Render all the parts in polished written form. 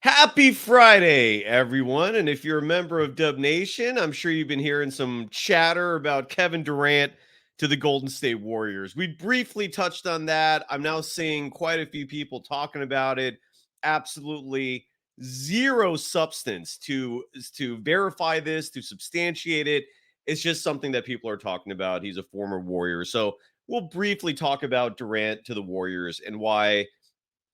Happy Friday, everyone. And if you're a member of Dub Nation, I'm sure you've been hearing some chatter about Kevin Durant to the Golden State Warriors. We briefly touched on that. I'm now seeing quite a few people talking about it. Absolutely zero substance to verify this, to substantiate it. It's just something that people are talking about. He's a former Warrior. So we'll briefly talk about Durant to the Warriors and why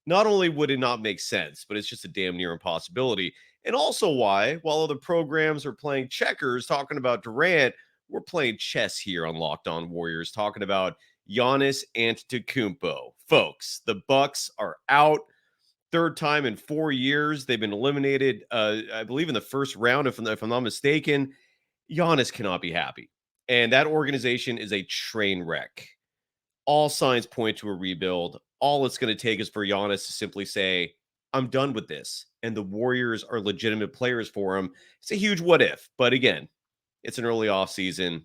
not only would it not make sense, but it's just a damn near impossibility. And also why, while other programs are playing checkers talking about Durant, we're playing chess here on Locked On Warriors, talking about Giannis Antetokounmpo. Folks, the Bucks are out. Third time in 4 years. They've been eliminated, I believe, in the first round, if I'm not mistaken. Giannis cannot be happy. And that organization is a train wreck. All signs point to a rebuild. All it's going to take is for Giannis to simply say, I'm done with this. And the Warriors are legitimate players for him. It's a huge what if. But again, it's an early offseason.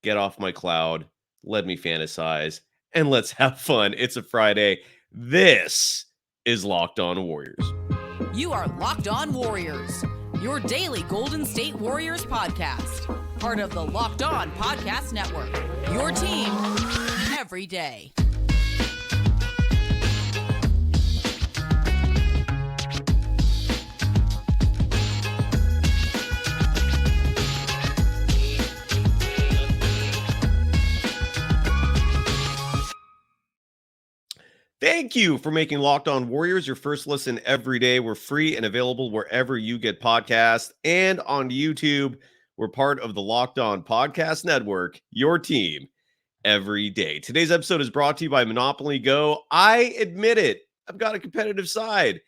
Get off my cloud. Let me fantasize. And let's have fun. It's a Friday. This is Locked On Warriors. You are Locked On Warriors, your daily Golden State Warriors podcast. Part of the Locked On Podcast Network, your team every day. Thank you for making Locked On Warriors your first listen every day. We're free and available wherever you get podcasts and on YouTube. We're part of the Locked On Podcast Network, your team every day. Today's episode is brought to you by Monopoly Go. I admit it, I've got a competitive side,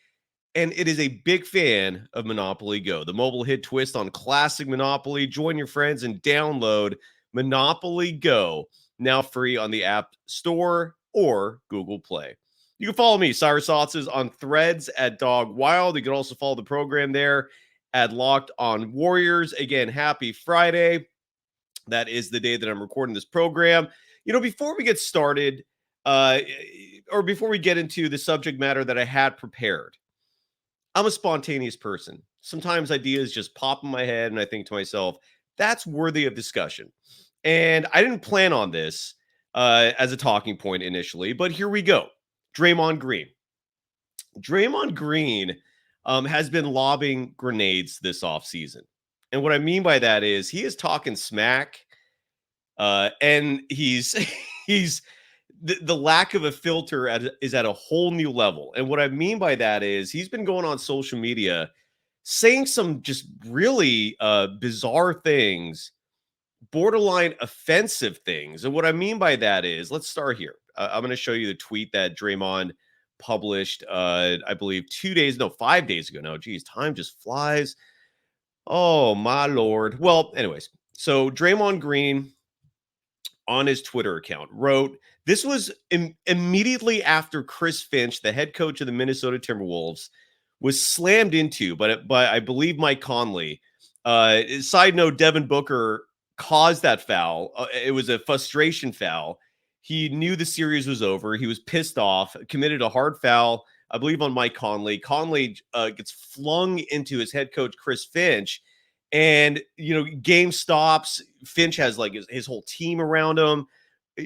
and it is a big fan of Monopoly Go, the mobile hit twist on classic Monopoly. Join your friends and download Monopoly Go, now free on the App Store or Google Play. You can follow me, Cyrus Sauces, on Threads at Dog Wild. You can also follow the program there at Locked On Warriors. Again, happy Friday. That is the day that I'm recording this program. You know, before we get started, or before we get into the subject matter that I had prepared, I'm a spontaneous person. Sometimes ideas just pop in my head, and I think to myself, that's worthy of discussion. And I didn't plan on this as a talking point initially, but here we go. Draymond Green. Draymond Green has been lobbing grenades this offseason. And what I mean by that is he is talking smack, and he's the lack of a filter is at a whole new level. And what I mean by that is he's been going on social media saying some just really bizarre things, borderline offensive things. And what I mean by that is, let's start here. I'm going to show you the tweet that Draymond published, I believe 5 days ago now. Geez, time just flies. Oh, my Lord. Well, anyways, so Draymond Green on his Twitter account wrote, this was immediately after Chris Finch, the head coach of the Minnesota Timberwolves, was slammed into by I believe Mike Conley. Side note, Devin Booker caused that foul. It was a frustration foul. He knew the series was over. He was pissed off, committed a hard foul, I believe, on Mike Conley. Conley gets flung into his head coach, Chris Finch. And, you know, game stops. Finch has like his whole team around him.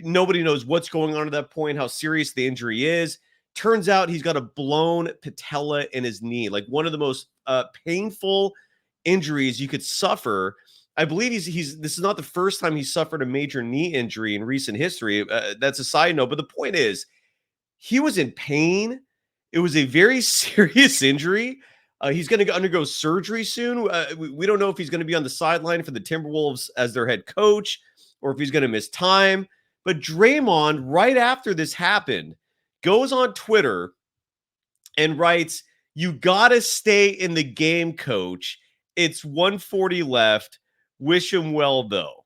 Nobody knows what's going on at that point, how serious the injury is. Turns out he's got a blown patella in his knee, like one of the most painful injuries you could suffer. I believe this is not the first time he's suffered a major knee injury in recent history. That's a side note. But the point is, he was in pain. It was a very serious injury. He's going to undergo surgery soon. We don't know if he's going to be on the sideline for the Timberwolves as their head coach or if he's going to miss time. But Draymond, right after this happened, goes on Twitter and writes, "You got to stay in the game, coach. It's 140 left. Wish him well, though."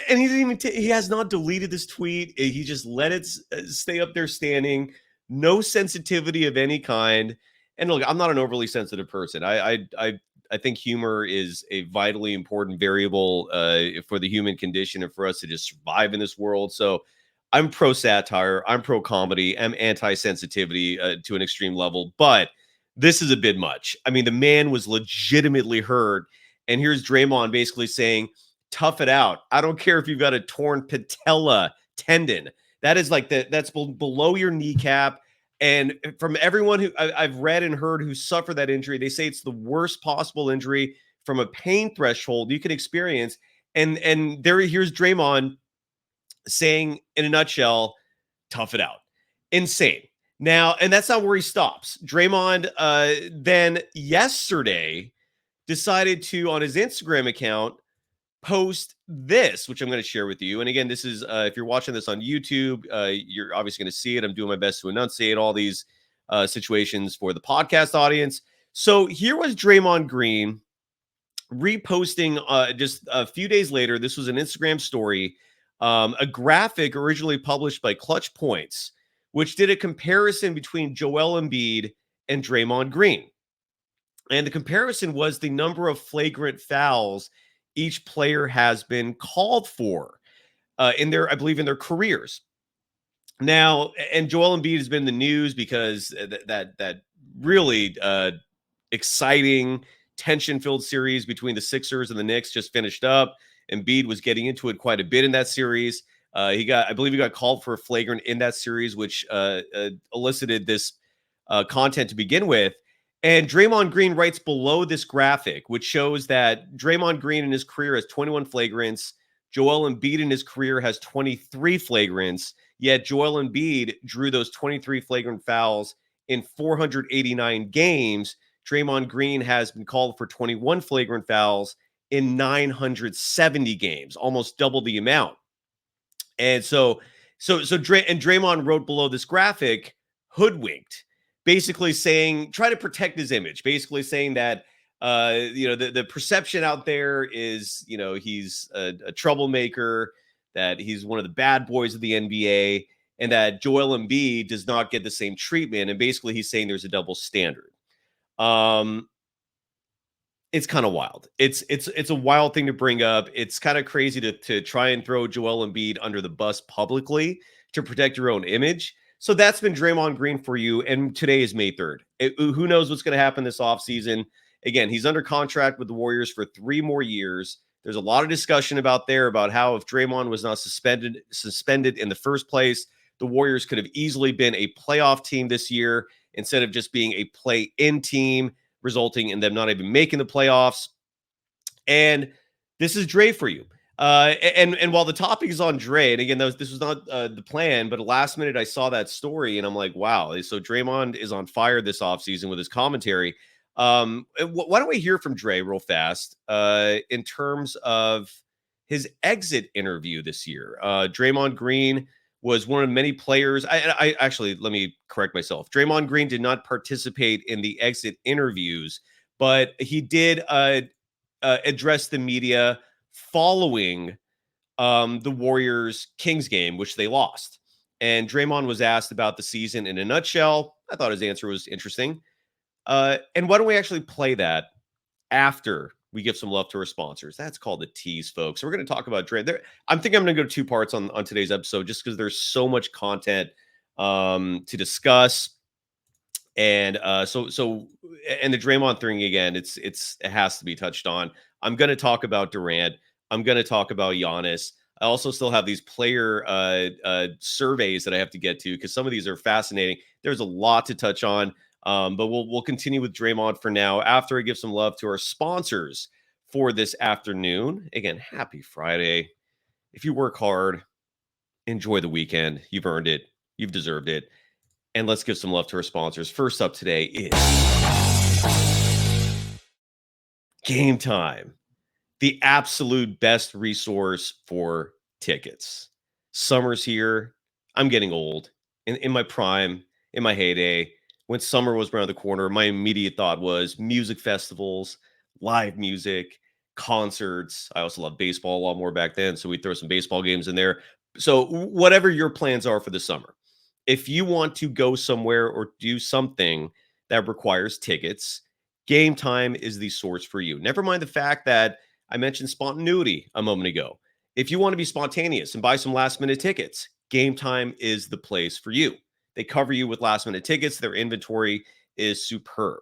And he has not deleted this tweet. He just let it stay up there standing. No sensitivity of any kind. And look, I'm not an overly sensitive person. I think humor is a vitally important variable for the human condition and for us to just survive in this world. So I'm pro satire. I'm pro comedy. I'm anti sensitivity to an extreme level. But this is a bit much. I mean, the man was legitimately hurt. And here's Draymond basically saying, tough it out. I don't care if you've got a torn patella tendon. That is like that's below your kneecap. And from everyone who I've read and heard who suffered that injury, they say it's the worst possible injury from a pain threshold you can experience. And here's Draymond saying in a nutshell, tough it out. Insane. Now, and that's not where he stops. Draymond then yesterday decided to, on his Instagram account, post this, which I'm going to share with you. And again, this is, if you're watching this on YouTube, you're obviously going to see it. I'm doing my best to enunciate all these situations for the podcast audience. So here was Draymond Green reposting just a few days later. This was an Instagram story, a graphic originally published by Clutch Points, which did a comparison between Joel Embiid and Draymond Green. And the comparison was the number of flagrant fouls each player has been called for in their, I believe, in their careers. Now, and Joel Embiid has been in the news because that really exciting, tension-filled series between the Sixers and the Knicks just finished up. Embiid was getting into it quite a bit in that series. I believe he got called for a flagrant in that series, which elicited this content to begin with. And Draymond Green writes below this graphic, which shows that Draymond Green in his career has 21 flagrants. Joel Embiid in his career has 23 flagrants. Yet Joel Embiid drew those 23 flagrant fouls in 489 games. Draymond Green has been called for 21 flagrant fouls in 970 games, almost double the amount. And Draymond wrote below this graphic, hoodwinked, basically saying, try to protect his image, basically saying that, the perception out there is, he's a troublemaker, that he's one of the bad boys of the NBA, and that Joel Embiid does not get the same treatment. And basically he's saying there's a double standard. It's kind of wild. It's a wild thing to bring up. It's kind of crazy to try and throw Joel Embiid under the bus publicly to protect your own image. So that's been Draymond Green for you. And today is May 3rd. Who knows what's going to happen this offseason? Again, he's under contract with the Warriors for 3 more years. There's a lot of discussion about how if Draymond was not suspended in the first place, the Warriors could have easily been a playoff team this year instead of just being a play-in team, resulting in them not even making the playoffs. And this is Dre for you. And while the topic is on Dre, and again, this was not the plan, but last minute I saw that story and I'm like, wow. So Draymond is on fire this offseason with his commentary. Why don't we hear from Dre real fast in terms of his exit interview this year? Draymond Green was one of many players. I actually, let me correct myself. Draymond Green did not participate in the exit interviews, but he did address the media following the Warriors Kings game, which they lost. And Draymond was asked about the season in a nutshell. I thought his answer was interesting. And why don't we actually play that after we give some love to our sponsors? That's called a tease, folks. So we're going to talk about Dre. I'm thinking I'm going to go 2 parts on today's episode just because there's so much content to discuss. And and the Draymond thing again, it has to be touched on. I'm going to talk about Durant. I'm going to talk about Giannis. I also still have these player surveys that I have to get to because some of these are fascinating. There's a lot to touch on. But we'll continue with Draymond for now after I give some love to our sponsors for this afternoon. Again, happy Friday. If you work hard, enjoy the weekend. You've earned it. You've deserved it. And let's give some love to our sponsors. First up today is Gametime, the absolute best resource for tickets. Summer's here. I'm getting old. In my prime, in my heyday, when summer was around the corner, my immediate thought was music festivals, live music, concerts. I also loved baseball a lot more back then, so we'd throw some baseball games in there. So whatever your plans are for the summer, if you want to go somewhere or do something that requires tickets, Gametime is the source for you. Never mind the fact that I mentioned spontaneity a moment ago. If you want to be spontaneous and buy some last-minute tickets, Gametime is the place for you. They cover you with last-minute tickets. Their inventory is superb.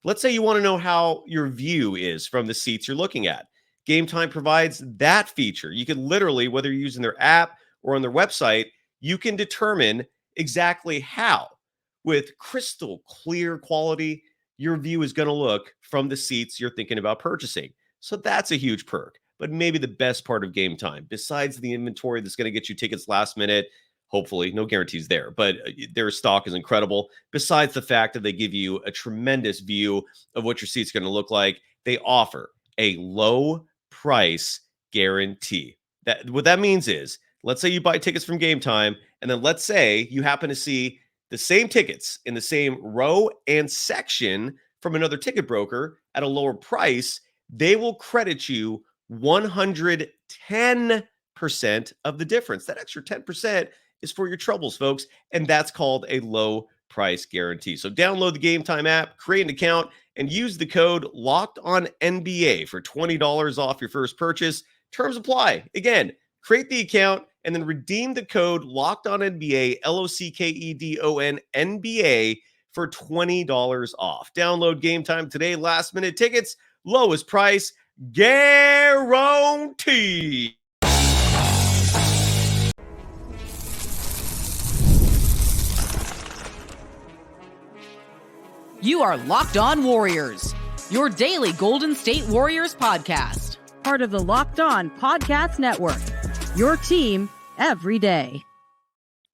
Let's say you want to know how your view is from the seats you're looking at. Gametime provides that feature. You can literally, whether you're using their app or on their website, you can determine exactly how, with crystal clear quality, your view is going to look from the seats you're thinking about purchasing. So that's a huge perk. But maybe the best part of Gametime, besides the inventory that's going to get you tickets last minute, hopefully, no guarantees there, but their stock is incredible. Besides the fact that they give you a tremendous view of what your seat's going to look like, they offer a low price guarantee. What that means is, let's say you buy tickets from Gametime, and then let's say you happen to see the same tickets in the same row and section from another ticket broker at a lower price. They will credit you 110% of the difference. That extra 10% is for your troubles, folks, and that's called a low price guarantee. So download the Gametime app, create an account, and use the code LOCKEDONNBA for $20 off your first purchase. Terms apply. Again, create the account and then redeem the code LOCKEDONNBA, LOCKEDON NBA for $20 off. Download Gametime today. Last minute tickets, lowest price guarantee. You are Locked On Warriors, your daily Golden State Warriors podcast. Part of the Locked On Podcast Network, your team every day.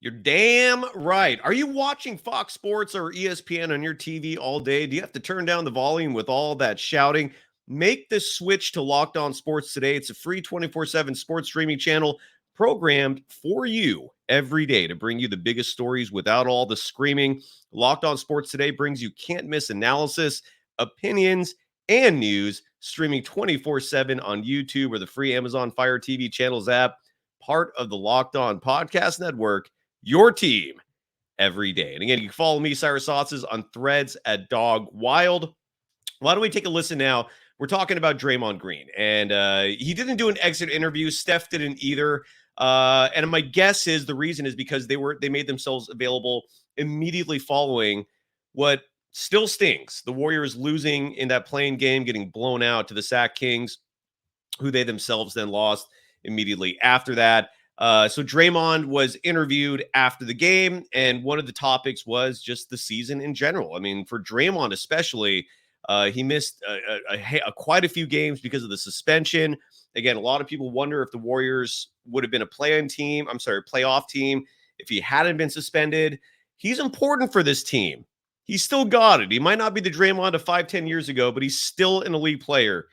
You're damn right. Are you watching Fox Sports or ESPN on your TV all day? Do you have to turn down the volume with all that shouting? Make the switch to Locked On Sports today. It's a free 24/7 sports streaming channel programmed for you every day to bring you the biggest stories without all the screaming. Locked On Sports Today brings you can't-miss analysis, opinions, and news, streaming 24/7 on YouTube or the free Amazon Fire TV channels app, part of the Locked On Podcast Network, your team every day. And again, you can follow me, Cyrus Sauces, on Threads at Dog Wild. Why don't we take a listen now? We're talking about Draymond Green, and he didn't do an exit interview. Steph didn't either. And my guess is the reason is because they made themselves available immediately following what still stings. The Warriors losing in that playing game, getting blown out to the Sac Kings, who they themselves then lost immediately after that. So Draymond was interviewed after the game, and one of the topics was just the season in general. I mean, for Draymond especially, he missed quite a few games because of the suspension. Again, a lot of people wonder if the Warriors would have been a playoff team if he hadn't been suspended. He's important for this team. He's still got it. He might not be the Draymond of 5-10 years ago, but he's still an elite player.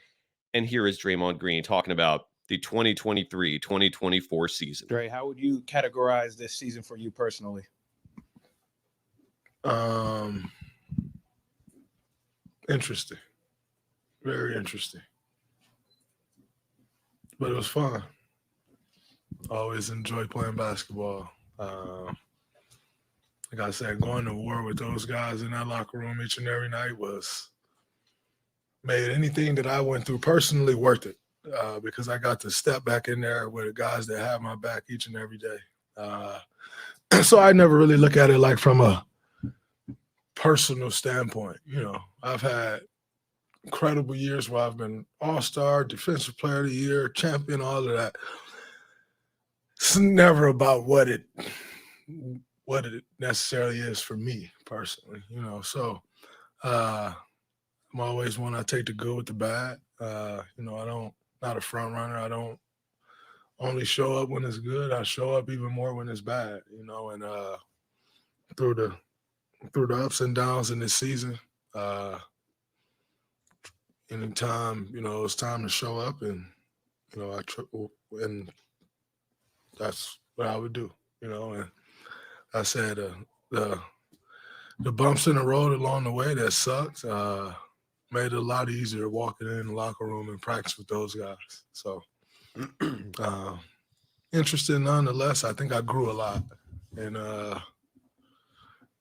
And here is Draymond Green talking about the 2023-2024 season. Dre, how would you categorize this season for you personally? Interesting. Very interesting. But it was fun. I always enjoy playing basketball. Like I said, going to war with those guys in that locker room each and every night made anything that I went through personally worth it, because I got to step back in there with the guys that have my back each and every day. So I never really look at it like from a personal standpoint. You know, I've had incredible years where I've been all-star, defensive player of the year, champion, all of that. It's never about what it necessarily is for me personally, you know. So I'm always one, I take the good with the bad. You know, not a front runner. I don't only show up when it's good. I show up even more when it's bad, you know. And through the ups and downs in this season, anytime, you know, it's time to show up, and, you know, and that's what I would do, you know. And I said the bumps in the road along the way that sucked made it a lot easier walking in the locker room and practice with those guys. So interesting nonetheless. I think I grew a lot. And,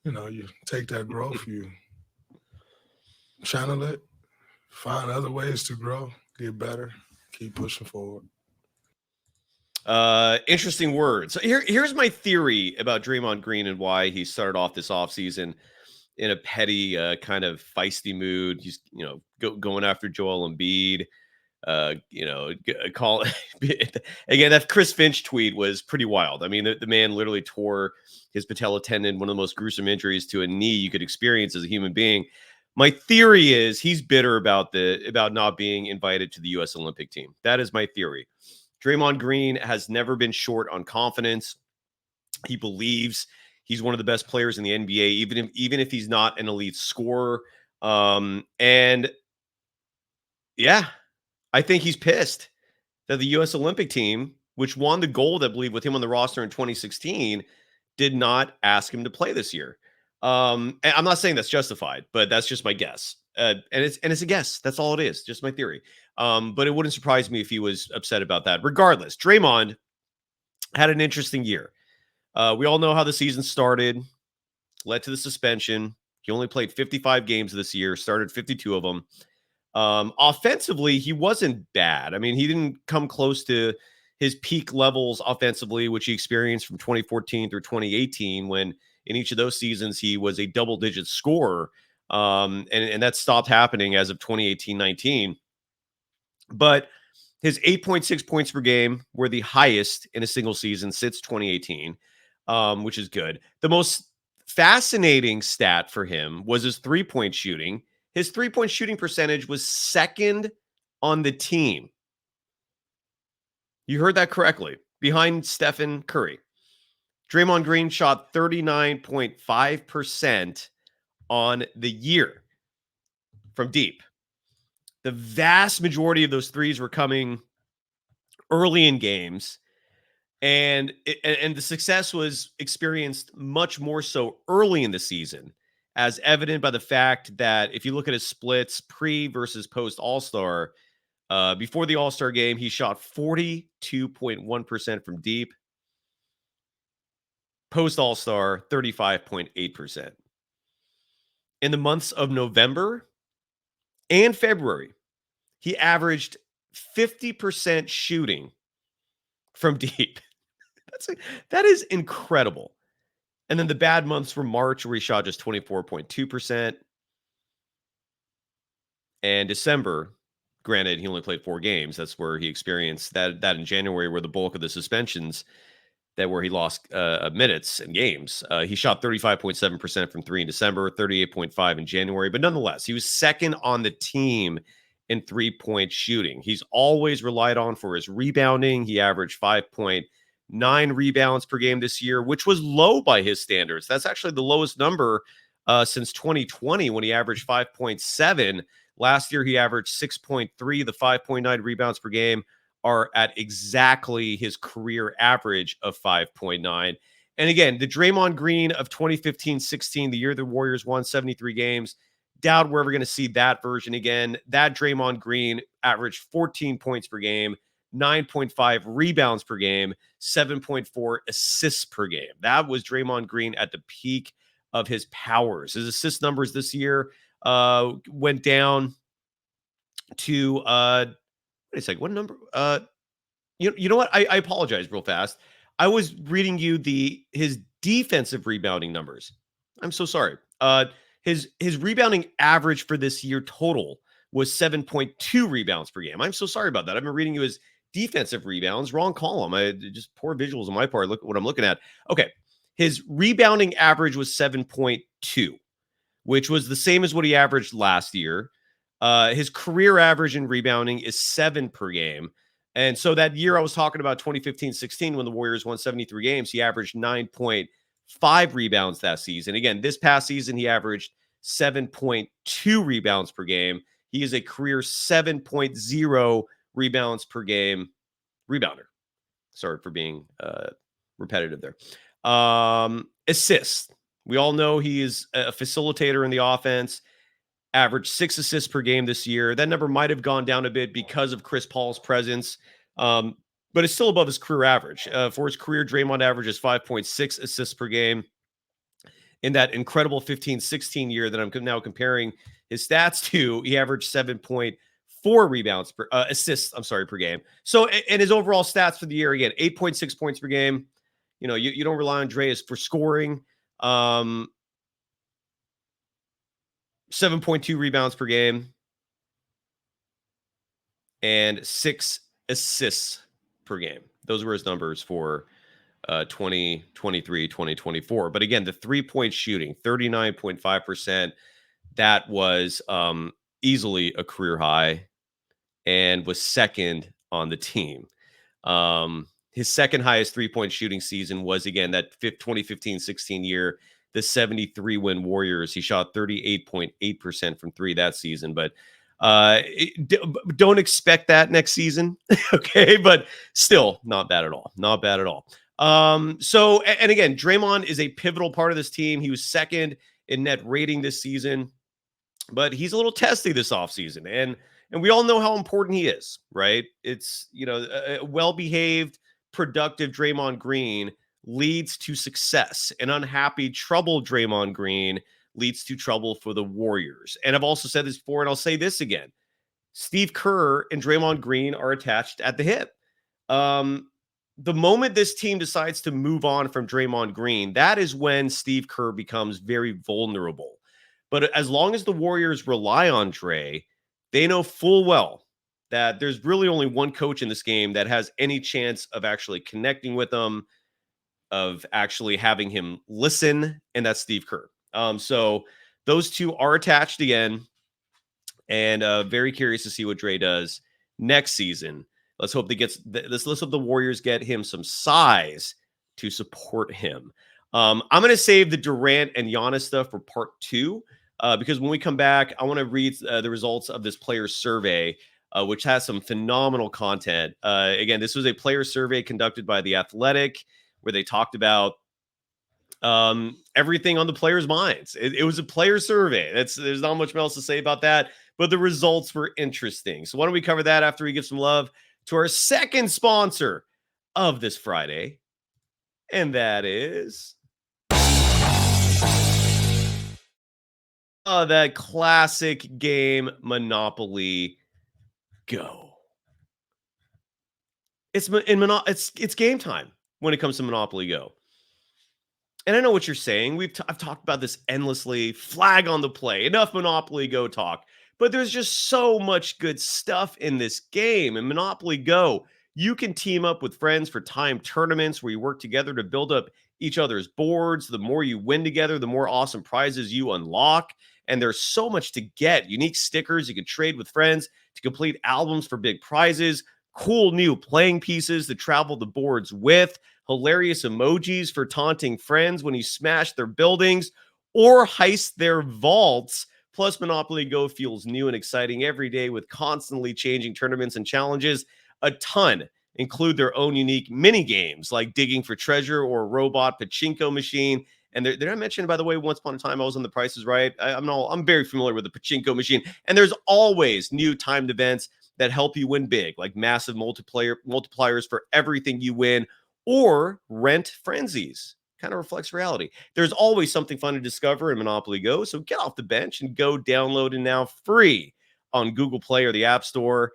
you know, you take that growth, you channel it, find other ways to grow, get better, keep pushing forward. Interesting words. So here's my theory about Draymond Green and why he started off this offseason in a petty kind of feisty mood. He's, going after Joel Embiid. Call again. That Chris Finch tweet was pretty wild. I mean, the man literally tore his patella tendon, one of the most gruesome injuries to a knee you could experience as a human being. My theory is he's bitter about not being invited to the U.S. Olympic team. That is my theory. Draymond Green has never been short on confidence. He believes he's one of the best players in the NBA, even if he's not an elite scorer. And yeah, I think he's pissed that the U.S. Olympic team, which won the gold, I believe, with him on the roster in 2016, did not ask him to play this year. And I'm not saying that's justified, but that's just my guess. And it's a guess. That's all it is. Just my theory. But it wouldn't surprise me if he was upset about that. Regardless, Draymond had an interesting year. We all know how the season started, led to the suspension. He only played 55 games this year, started 52 of them. Offensively, he wasn't bad. I mean, he didn't come close to his peak levels offensively, which he experienced from 2014 through 2018, when in each of those seasons he was a double-digit scorer. And that stopped happening as of 2018-19. But his 8.6 points per game were the highest in a single season since 2018, which is good. The most fascinating stat for him was his three-point shooting. His three-point shooting percentage was second on the team. You heard that correctly, behind Steph and Curry. Draymond Green shot 39.5% on the year from deep. The vast majority of those threes were coming early in games, and the success was experienced much more so early in the season, as evident by the fact that if you look at his splits pre versus post All-Star, before the All-Star game, he shot 42.1% from deep. Post All-Star, 35.8%. In the months of November and February, he averaged 50% shooting from deep. That is incredible. And then the bad months were March, where he shot just 24.2%. And December, granted, he only played 4 games. That's where he experienced that in January, where the bulk of the suspensions, where he lost minutes and games. He shot 35.7% from 3 in December, 38.5% in January. But nonetheless, he was second on the team in three-point shooting. He's always relied on for his rebounding. He averaged 5.9 rebounds per game this year, which was low by his standards. That's actually the lowest number since 2020, when he averaged 5.7. Last year, he averaged 6.3. The 5.9 rebounds per game are at exactly his career average of 5.9. And again, the Draymond Green of 2015-16, the year the Warriors won 73 games, doubt we're ever going to see that version again. That Draymond Green averaged 14 points per game, 9.5 rebounds per game, 7.4 assists per game. That was Draymond Green at the peak of his powers. His assist numbers this year went down to wait a second. What number? You know what? I apologize real fast. I was reading you his defensive rebounding numbers. I'm so sorry. His rebounding average for this year total was 7.2 rebounds per game. I'm so sorry about that. I've been reading you his defensive rebounds. Wrong column. Just poor visuals on my part. Look at what I'm looking at. Okay. His rebounding average was 7.2, which was the same as what he averaged last year. His career average in rebounding is 7 per game. And so that year I was talking about, 2015-16, when the Warriors won 73 games, he averaged 9.5 rebounds that season. Again, this past season, he averaged 7.2 rebounds per game. He is a career 7.0 rebounds per game rebounder. Sorry for being repetitive there. Assists. We all know he is a facilitator in the offense. Averaged 6 assists per game this year. That number might have gone down a bit because of Chris Paul's presence, but it's still above his career average. For his career, Draymond averages 5.6 assists per game. In that incredible 15-16 year that I'm now comparing his stats to, he averaged 7.4 rebounds per assists, per game. So, and his overall stats for the year, again, 8.6 points per game. You know, you don't rely on Dre for scoring. 7.2 rebounds per game, and 6 assists per game. Those were his numbers for 2023, 2024. But again, the 3-point shooting, 39.5%, that was easily a career high and was second on the team. His second highest 3-point shooting season was, again, that 2015-16 year, the 73-win Warriors. He shot 38.8% from three that season. But don't expect that next season. Okay, but still not bad at all. Not bad at all. So, and again, Draymond is a pivotal part of this team. He was second in net rating this season, but he's a little testy this offseason. And we all know how important he is, right? It's, a well-behaved, productive Draymond Green leads to success. An unhappy, troubled Draymond Green leads to trouble for the Warriors. And I've also said this before, and I'll say this again. Steve Kerr and Draymond Green are attached at the hip. The moment this team decides to move on from Draymond Green, that is when Steve Kerr becomes very vulnerable. But as long as the Warriors rely on Dre, they know full well that there's really only one coach in this game that has any chance of actually connecting with them, of actually having him listen, and that's Steve Kerr. So those two are attached again, and very curious to see what Dre does next season. Let's hope let's hope the Warriors get him some size to support him. I'm going to save the Durant and Giannis stuff for part 2 because when we come back, I want to read the results of this player survey, which has some phenomenal content. Again, this was a player survey conducted by The Athletic, where they talked about everything on the players' minds. It was a player survey. There's not much else to say about that, but the results were interesting. So why don't we cover that after we give some love to our second sponsor of this Friday, and that is that classic game, Monopoly Go. It's game time when it comes to Monopoly Go. And I know what you're saying. I've talked about this endlessly. Flag on the play. Enough Monopoly Go talk. But there's just so much good stuff in this game. In Monopoly Go, you can team up with friends for timed tournaments where you work together to build up each other's boards. The more you win together, the more awesome prizes you unlock. And there's so much to get. Unique stickers you can trade with friends to complete albums for big prizes. Cool new playing pieces to travel the boards with. Hilarious emojis for taunting friends when you smash their buildings or heist their vaults. Plus, Monopoly Go feels new and exciting every day with constantly changing tournaments and challenges. A ton include their own unique mini games like digging for treasure or a robot pachinko machine. And they're not mentioned, by the way, once upon a time I was on The Price is Right. I'm very familiar with the pachinko machine. And there's always new timed events that help you win big, like massive multipliers for everything you win, or rent frenzies. Kind of reflects reality. There's always something fun to discover in Monopoly Go, so get off the bench and go download it now free on Google Play or the App Store.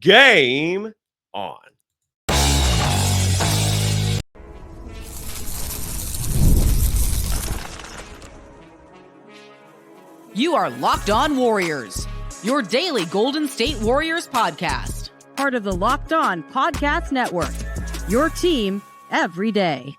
Game on. You are Locked On Warriors, your daily Golden State Warriors podcast. Part of the Locked On Podcast Network, your team every day.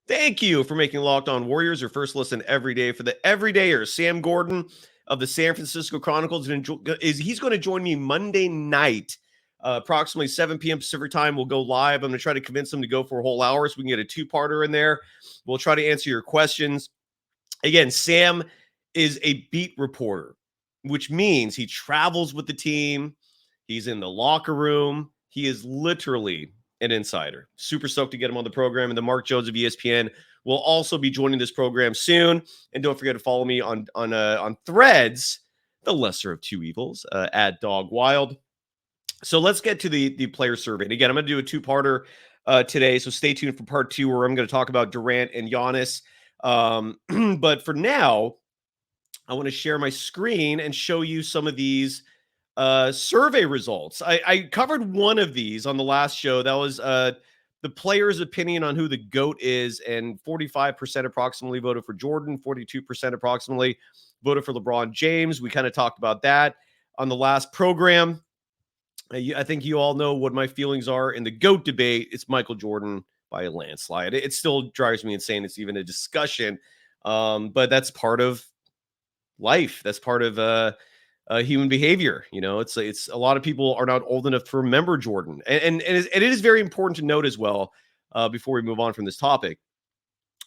Thank you for making Locked On Warriors your first listen every day. For the everydayers, Sam Gordon of the San Francisco Chronicles he's going to join me Monday night, approximately 7 p.m. Pacific time. We'll go live. I'm going to try to convince him to go for a whole hour so we can get a two-parter in there. We'll try to answer your questions. Again, Sam is a beat reporter, which means he travels with the team. He's in the locker room. He is literally an insider. Super stoked to get him on the program. And the Mark Jones of ESPN will also be joining this program soon. And don't forget to follow me on Threads, the lesser of two evils, at Dog Wild. So let's get to the player survey. And again, I'm going to do a two-parter today. So stay tuned for part 2, where I'm going to talk about Durant and Giannis. But for now, I want to share my screen and show you some of these survey results. I covered one of these on the last show. That was the players' opinion on who the GOAT is, and 45% approximately voted for Jordan, 42% approximately voted for LeBron James. We kind of talked about that on the last program. I think you all know what my feelings are in the GOAT debate. It's Michael Jordan by a landslide. It still drives me insane it's even a discussion, but that's part of life. That's part of human behavior. You know, it's a lot of people are not old enough to remember Jordan, and it is very important to note as well. Before we move on from this topic,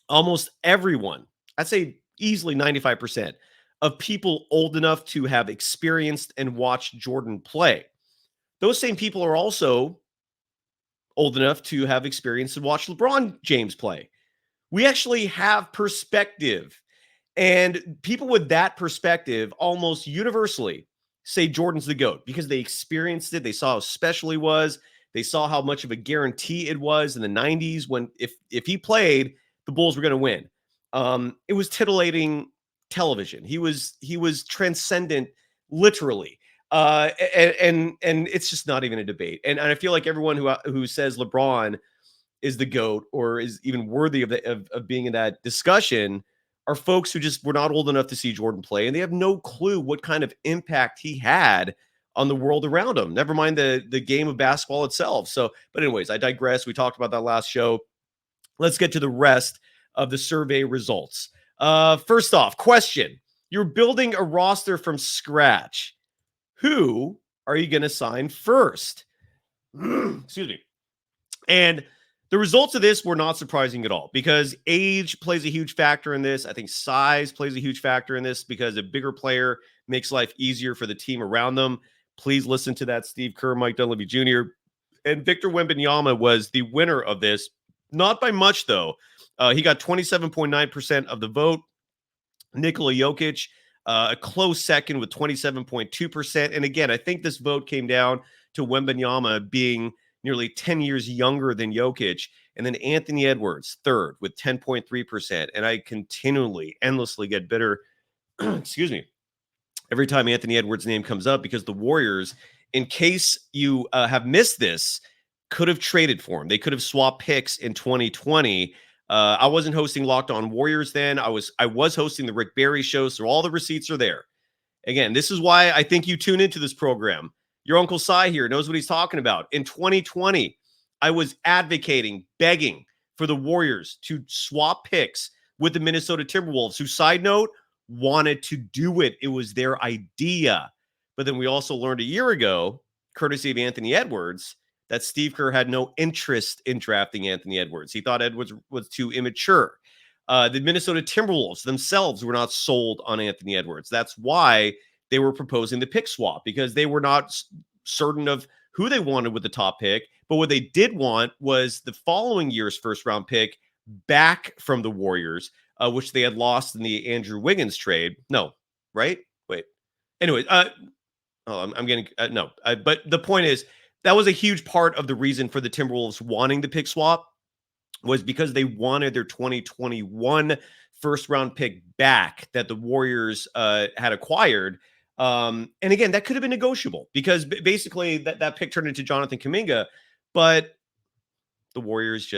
almost everyone, I'd say easily 95% of people old enough to have experienced and watched Jordan play, those same people are also old enough to have experienced and watched LeBron James play. We actually have perspective. And people with that perspective almost universally say Jordan's the GOAT because they experienced it. They saw how special he was. They saw how much of a guarantee it was in the 90s when if he played, the Bulls were going to win. It was titillating television. He was transcendent, literally. And it's just not even a debate. And I feel like everyone who says LeBron is the GOAT or is even worthy of being in that discussion are folks who just were not old enough to see Jordan play, and they have no clue what kind of impact he had on the world around him. Never mind the game of basketball itself. So, but anyways, I digress. We talked about that last show. Let's get to the rest of the survey results. First off, question. You're building a roster from scratch. Who are you going to sign first? Excuse me. And the results of this were not surprising at all because age plays a huge factor in this. I think size plays a huge factor in this because a bigger player makes life easier for the team around them. Please listen to that Steve Kerr, Mike Dunleavy Jr. And Victor Wembanyama was the winner of this. Not by much, though. He got 27.9% of the vote. Nikola Jokic, a close second with 27.2%. And again, I think this vote came down to Wembanyama being nearly 10 years younger than Jokic. And then Anthony Edwards, third, with 10.3%. And I continually, endlessly get bitter, excuse me, every time Anthony Edwards' name comes up because the Warriors, in case you have missed this, could have traded for him. They could have swapped picks in 2020. I wasn't hosting Locked On Warriors then. I was hosting the Rick Barry show, so all the receipts are there. Again, this is why I think you tune into this program. Your Uncle Cy here knows what he's talking about. In 2020, I was advocating, begging for the Warriors to swap picks with the Minnesota Timberwolves, who, side note, wanted to do it. It was their idea. But then we also learned a year ago, courtesy of Anthony Edwards, that Steve Kerr had no interest in drafting Anthony Edwards. He thought Edwards was too immature. The Minnesota Timberwolves themselves were not sold on Anthony Edwards. That's why they were proposing the pick swap, because they were not certain of who they wanted with the top pick. But what they did want was the following year's first-round pick back from the Warriors, which they had lost in the Andrew Wiggins trade. No, right? Wait. Anyway, I'm getting no. But the point is, that was a huge part of the reason for the Timberwolves wanting the pick swap, was because they wanted their 2021 first-round pick back that the Warriors had acquired. And again, that could have been negotiable because basically that pick turned into Jonathan Kuminga, but the Warriors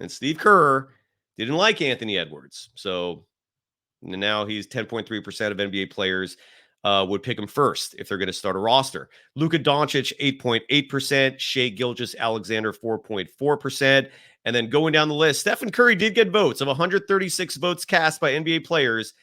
and Steve Kerr didn't like Anthony Edwards. So now he's 10.3% of NBA players would pick him first if they're going to start a roster. Luka Doncic, 8.8%. Shai Gilgeous-Alexander, 4.4%. And then going down the list, Stephen Curry did get votes. Of 136 votes cast by NBA players,